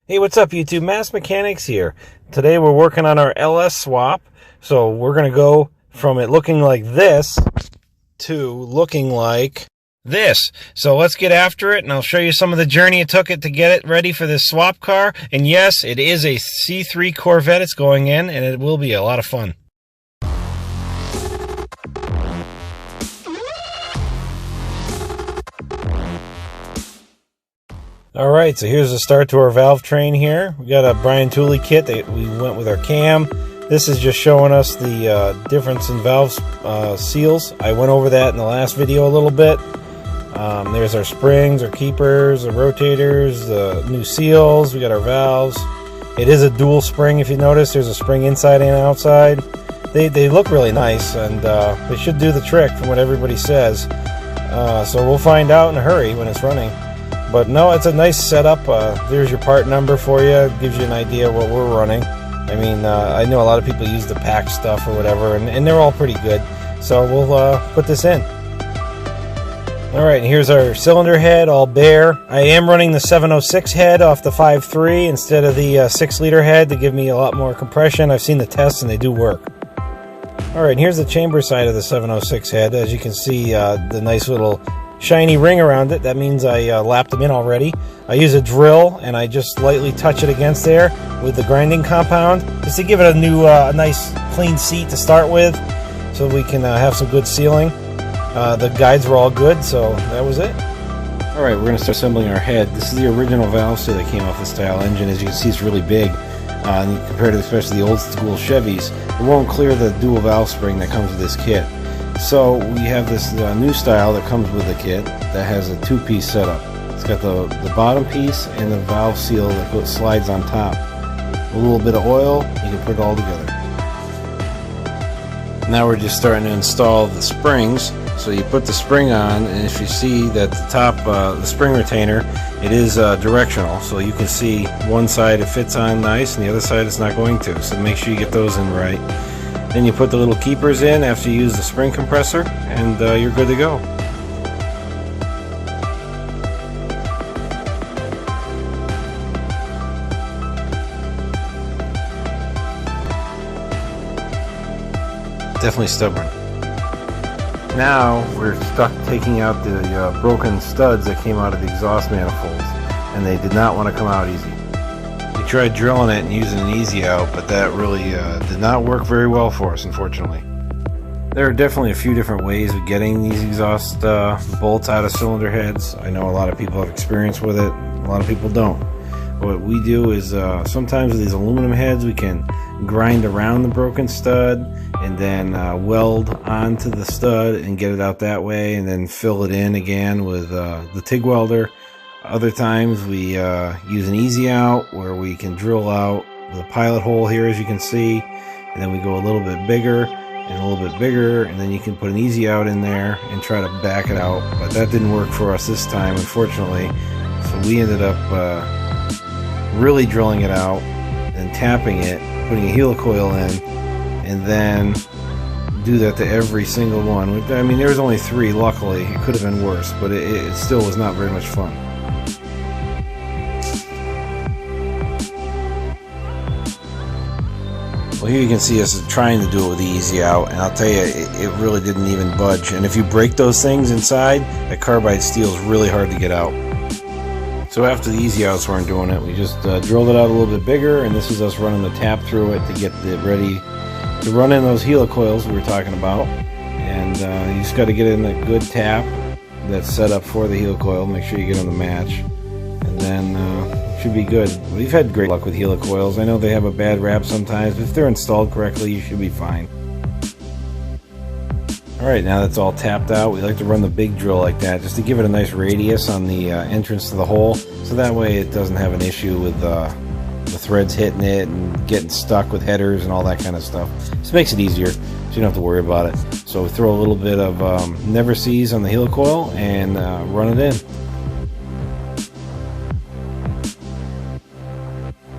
Hey, what's up YouTube? Maskedmechanicz here. Today we're working on our LS swap. So we're going to go from it looking like this to looking like this. So let's get after it and I'll show you some of the journey it took it to get it ready for this swap car. And yes, it is a C3 Corvette it's going in and it will be a lot of fun. Alright, so here's the start to our valve train here. We got a Brian Tooley kit that we went with our cam. This is just showing us the difference in valve seals. I went over that in the last video a little bit. There's our springs, our keepers, our rotators, the new seals. We got our valves. It is a dual spring if you notice. There's a spring inside and outside. They look really nice and they should do the trick from what everybody says. So we'll find out in a hurry when it's running. But no, it's a nice setup. There's your part number for you. It gives you an idea what we're running. I mean, I know a lot of people use the pack stuff or whatever, and they're all pretty good. So we'll put this in. Alright, here's our cylinder head, all bare. I am running the 706 head off the 5.3 instead of the 6-liter head to give me a lot more compression. I've seen the tests and they do work. Alright, here's the chamber side of the 706 head. As you can see, the nice little shiny ring around it. That means I lapped them in already. I use a drill and I just lightly touch it against there with the grinding compound just to give it a new nice clean seat to start with so we can have some good sealing. The guides were all good, so that was it. Alright, we're going to start assembling our head. This is the original valve seal that came off the style engine. As you can see, it's really big compared to especially the old school Chevys. It won't clear the dual valve spring that comes with this kit. So we have this new style that comes with the kit that has a two-piece setup. It's got the bottom piece and the valve seal that slides on top. A little bit of oil, you can put it all together. Now we're just starting to install the springs. So you put the spring on, and if you see that the top, the spring retainer, it is directional. So you can see one side it fits on nice and the other side it's not going to. So make sure you get those in right. Then you put the little keepers in after you use the spring compressor, and you're good to go. Definitely stubborn. Now we're stuck taking out the broken studs that came out of the exhaust manifolds, and they did not want to come out easy. We tried drilling it and using an easy out, but that really did not work very well for us, unfortunately. There are definitely a few different ways of getting these exhaust bolts out of cylinder heads. I know a lot of people have experience with it, a lot of people don't. What we do is sometimes with these aluminum heads we can grind around the broken stud and then weld onto the stud and get it out that way, and then fill it in again with the TIG welder. Other times we use an easy out where we can drill out the pilot hole here, as you can see, and then we go a little bit bigger and a little bit bigger, and then you can put an easy out in there and try to back it out. But that didn't work for us this time, unfortunately. So we ended up really drilling it out and tapping it, putting a helicoil in, and then do that to every single one. I mean, there was only 3, luckily. It could have been worse, but it still was not very much fun. Well, here you can see us trying to do it with the easy out, and I'll tell you, it really didn't even budge. And if you break those things inside, that carbide steel is really hard to get out. So after the easy outs weren't doing it, we just drilled it out a little bit bigger, and this is us running the tap through it to get it ready to run in those helicoils we were talking about. And you just got to get in a good tap that's set up for the helicoil. Make sure you get on the match, and then should be good. We've had great luck with helicoils. I know they have a bad rap sometimes, but if they're installed correctly, you should be fine. Alright, now that's all tapped out, we like to run the big drill like that just to give it a nice radius on the entrance to the hole, so that way it doesn't have an issue with the threads hitting it and getting stuck with headers and all that kind of stuff. This makes it easier, so you don't have to worry about it. So we throw a little bit of Never Sees on the helicoil and run it in.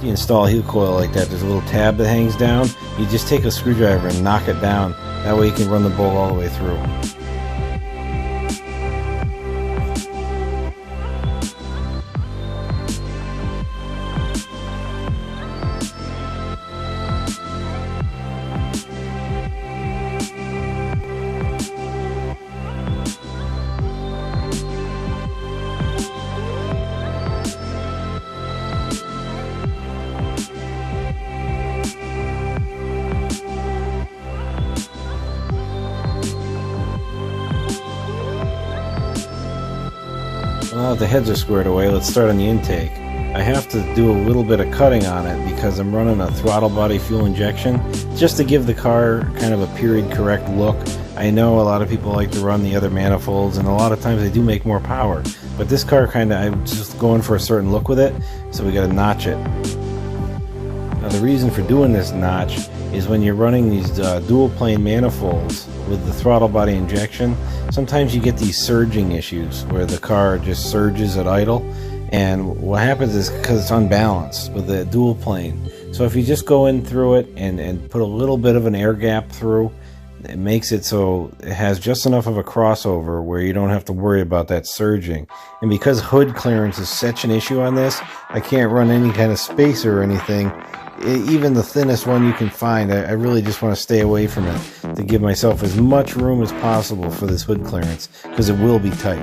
You install a helicoil like that, there's a little tab that hangs down. You just take a screwdriver and knock it down. That way you can run the bolt all the way through. the heads are squared away, let's start on the intake. I have to do a little bit of cutting on it because I'm running a throttle body fuel injection just to give the car kind of a period correct look. I know a lot of people like to run the other manifolds, and a lot of times they do make more power, but this car kind of, I'm just going for a certain look with it, so we got to notch it. Now the reason for doing this notch is when you're running these dual plane manifolds with the throttle body injection, sometimes you get these surging issues where the car just surges at idle. And what happens is because it's unbalanced with the dual plane. So if you just go in through it and put a little bit of an air gap through, it makes it so it has just enough of a crossover where you don't have to worry about that surging. And because hood clearance is such an issue on this, I can't run any kind of spacer or anything. Even the thinnest one you can find, I really just want to stay away from it to give myself as much room as possible for this hood clearance, because it will be tight.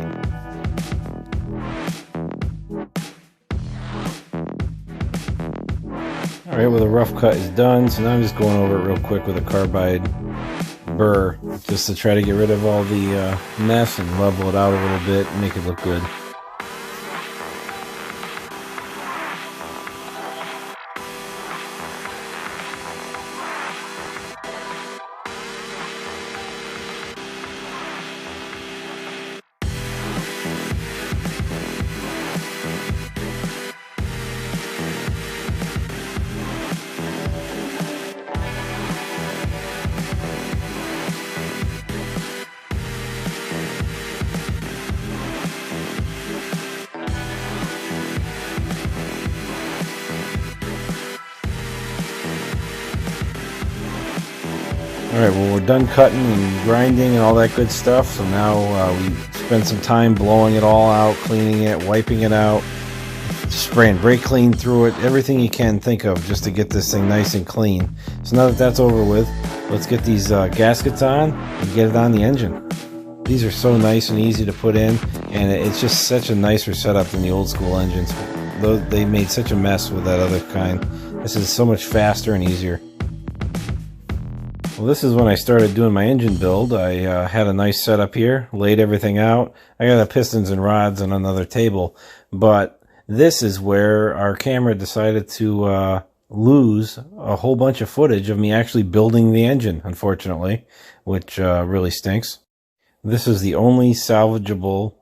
Alright, well the rough cut is done, so now I'm just going over it real quick with a carbide burr just to try to get rid of all the mess and level it out a little bit and make it look good. Alright, well we're done cutting and grinding and all that good stuff, so now we spend some time blowing it all out, cleaning it, wiping it out, spraying brake clean through it, everything you can think of just to get this thing nice and clean. So now that that's over with, let's get these gaskets on and get it on the engine. These are so nice and easy to put in, and it's just such a nicer setup than the old school engines. They made such a mess with that other kind. This is so much faster and easier. Well, this is when I started doing my engine build. I had a nice setup here, laid everything out. I got the pistons and rods on another table, but this is where our camera decided to lose a whole bunch of footage of me actually building the engine, unfortunately, which really stinks. This is the only salvageable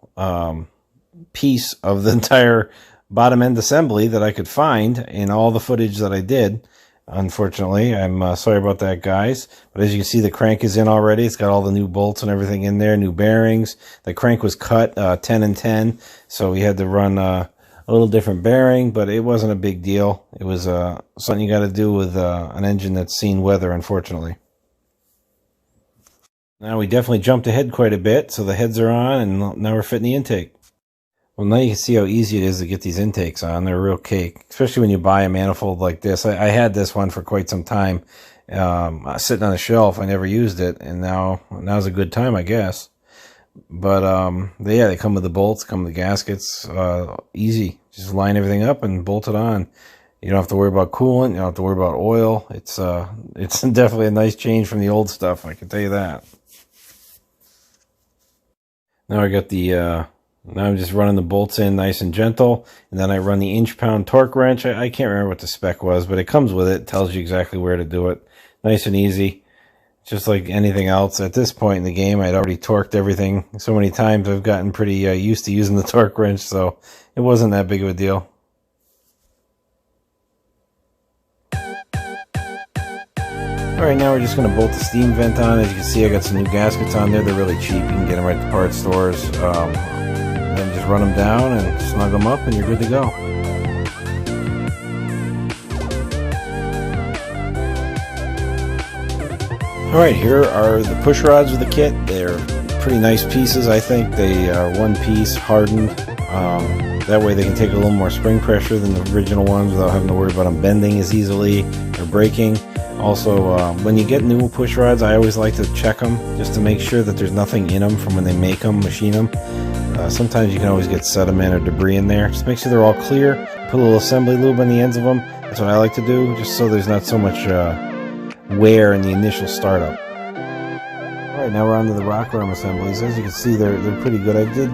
piece of the entire bottom end assembly that I could find in all the footage that I did. Unfortunately, I'm sorry about that, guys. But as you can see, the crank is in already. It's got all the new bolts and everything in there, new bearings. The crank was cut 10 and 10, so we had to run a little different bearing, but it wasn't a big deal. It was something you got to do with an engine that's seen weather, unfortunately. Now we definitely jumped ahead quite a bit, so the heads are on, and now we're fitting the intake. Well, now you can see how easy it is to get these intakes on. They're a real cake, especially when you buy a manifold like this. I had this one for quite some time, sitting on a shelf. I never used it, and now's a good time, I guess. But yeah, they come with the bolts, come with the gaskets. Easy, just line everything up and bolt it on. You don't have to worry about coolant. You don't have to worry about oil. It's definitely a nice change from the old stuff, I can tell you that. Now I got the. Now I'm just running the bolts in nice and gentle, and then I run the inch-pound torque wrench. I can't remember what the spec was, but it comes with it. It tells you exactly where to do it. Nice and easy, just like anything else. At this point in the game, I'd already torqued everything so many times. I've gotten pretty used to using the torque wrench, so it wasn't that big of a deal. Alright, now we're just going to bolt the steam vent on. As you can see, I got some new gaskets on there. They're really cheap. You can get them right at the parts stores. Then just run them down and snug them up, and you're good to go. Alright, here are the push rods with the kit. They're pretty nice pieces, I think. They are one piece, hardened. That way they can take a little more spring pressure than the original ones without having to worry about them bending as easily or breaking. Also, when you get new push rods, I always like to check them just to make sure that there's nothing in them from when they make them, machine them. Sometimes you can always get sediment or debris in there. Just make sure they're all clear. Put a little assembly lube on the ends of them. That's what I like to do, just so there's not so much wear in the initial startup. Alright, now we're on to the rocker arm assemblies. As you can see, they're pretty good. I did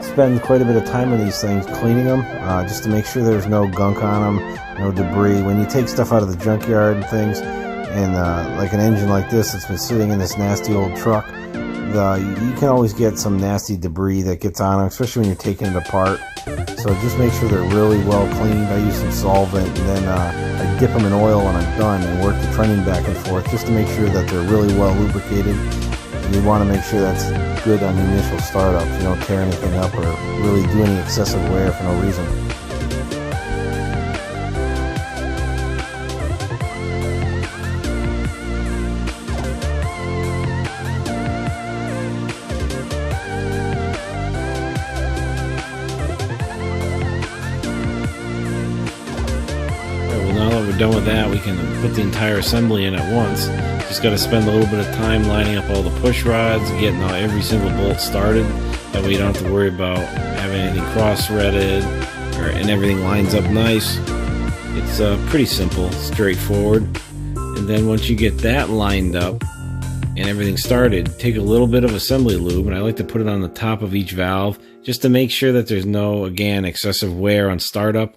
spend quite a bit of time on these things, cleaning them, just to make sure there's no gunk on them, no debris. When you take stuff out of the junkyard and things, and like an engine like this that's been sitting in this nasty old truck, you can always get some nasty debris that gets on them, especially when you're taking it apart. So just make sure they're really well cleaned. I use some solvent, and then I dip them in oil when I'm done and work the trunnion back and forth just to make sure that they're really well lubricated. And you want to make sure that's good on the initial startup. You don't tear anything up or really do any excessive wear for no reason. Now that we're done with that, we can put the entire assembly in at once. Just got to spend a little bit of time lining up all the push rods, getting every single bolt started. That way you don't have to worry about having anything cross-threaded, and everything lines up nice. It's pretty simple, straightforward. And then once you get that lined up and everything started, take a little bit of assembly lube, and I like to put it on the top of each valve just to make sure that there's no, again, excessive wear on startup,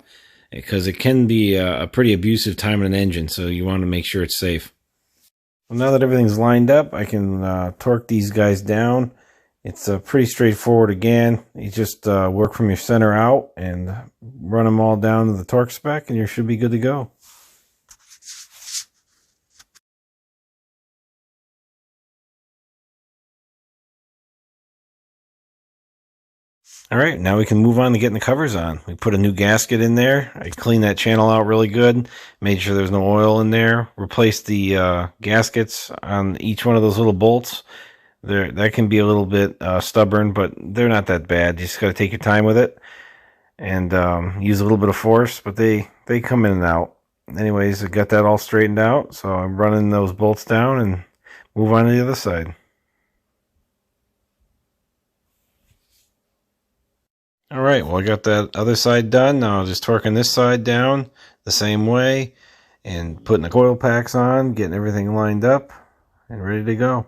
because it can be a pretty abusive time in an engine, so you want to make sure it's safe. Well, now that everything's lined up, I can torque these guys down. It's pretty straightforward again. You just work from your center out and run them all down to the torque spec, and you should be good to go. Alright, now we can move on to getting the covers on. We put a new gasket in there. I cleaned that channel out really good, made sure there's no oil in there, replaced the gaskets on each one of those little bolts. That can be a little bit stubborn, but they're not that bad. You just got to take your time with it and use a little bit of force, but they come in and out. Anyways, I got that all straightened out, so I'm running those bolts down and move on to the other side. Alright, well I got that other side done. Now I'm just torquing this side down the same way and putting the coil packs on, getting everything lined up and ready to go.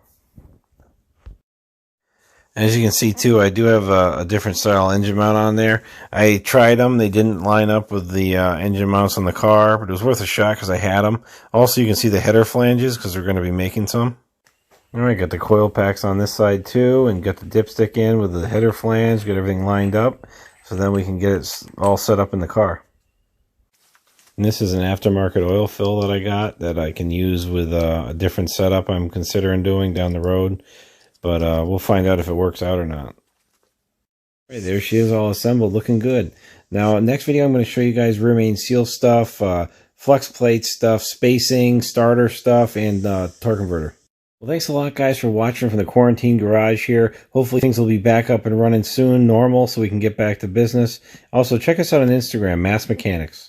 As you can see too, I do have a different style engine mount on there. I tried them, they didn't line up with the engine mounts on the car, but it was worth a shot because I had them. Also you can see the header flanges because we're going to be making some. Alright, got the coil packs on this side too, and got the dipstick in with the header flange, get everything lined up, so then we can get it all set up in the car. And this is an aftermarket oil fill that I got that I can use with a different setup I'm considering doing down the road, but we'll find out if it works out or not. Right, there she is all assembled, looking good. Now, next video I'm going to show you guys rear main seal stuff, flex plate stuff, spacing, starter stuff, and torque converter. Well, thanks a lot, guys, for watching from the quarantine garage here. Hopefully things will be back up and running soon, normal, so we can get back to business. Also, check us out on Instagram, Maskedmechanicz.